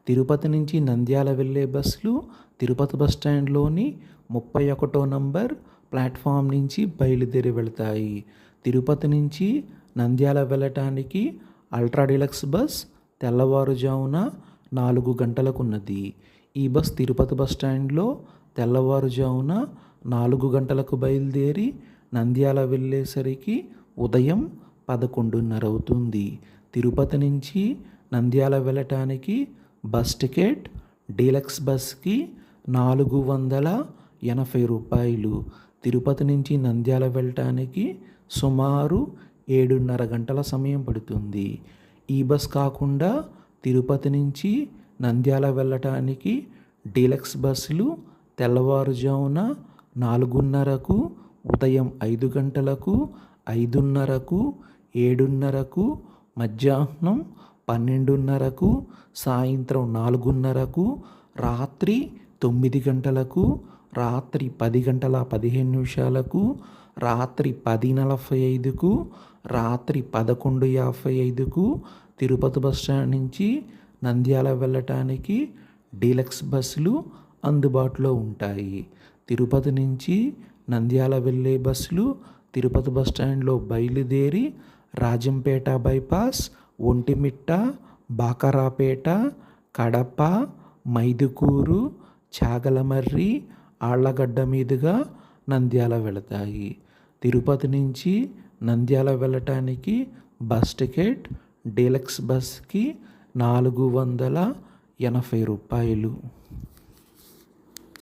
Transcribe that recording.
తిరుపతి నుంచి నంద్యాల వెళ్ళే బస్సులు తిరుపతి బస్ స్టాండ్లోని 31వ నంబర్ ప్లాట్ఫామ్ నుంచి బయలుదేరి వెళ్తాయి. తిరుపతి నుంచి నంద్యాల వెళ్ళటానికి అల్ట్రా డీలక్స్ బస్ తెల్లవారుజామున 4 గంటలకున్నది. ఈ బస్ తిరుపతి బస్ స్టాండ్లో తెల్లవారుజామున 4 గంటలకు బయలుదేరి నంద్యాల వెళ్ళేసరికి ఉదయం 11:30 అవుతుంది. తిరుపతి నుంచి నంద్యాల వెళ్ళటానికి బస్ టికెట్ డీలక్స్ బస్కి 480 రూపాయలు. తిరుపతి నుంచి నంద్యాల వెళ్ళటానికి సుమారు 7:30 గంటల సమయం పడుతుంది. ఈ బస్ కాకుండా తిరుపతి నుంచి నంద్యాల వెళ్ళటానికి డీలక్స్ బస్సులు తెల్లవారుజామున 4:30కు, ఉదయం 5 గంటలకు, 5:30కు, 7:30కు, మధ్యాహ్నం 12:30కు, సాయంత్రం 4:30కు, రాత్రి 9 గంటలకు, రాత్రి 10:15, రాత్రి 10:45కు, రాత్రి 11:55కు తిరుపతి బస్ స్టాండ్ నుంచి నంద్యాల వెళ్ళటానికి డీలక్స్ బస్సులు అందుబాటులో ఉంటాయి. తిరుపతి నుంచి నంద్యాల వెళ్ళే బస్సులు తిరుపతి బస్ స్టాండ్లో బయలుదేరి రాజంపేట బైపాస్, ఒంటిమిట్ట, బాకరాపేట, కడప, మైదుకూరు, చాగలమర్రి, ఆళ్లగడ్డ మీదుగా నంద్యాల వెళతాయి. తిరుపతి నుంచి నంద్యాల వెళ్ళటానికి బస్ టికెట్ డీలక్స్ బస్కి 480 రూపాయలు.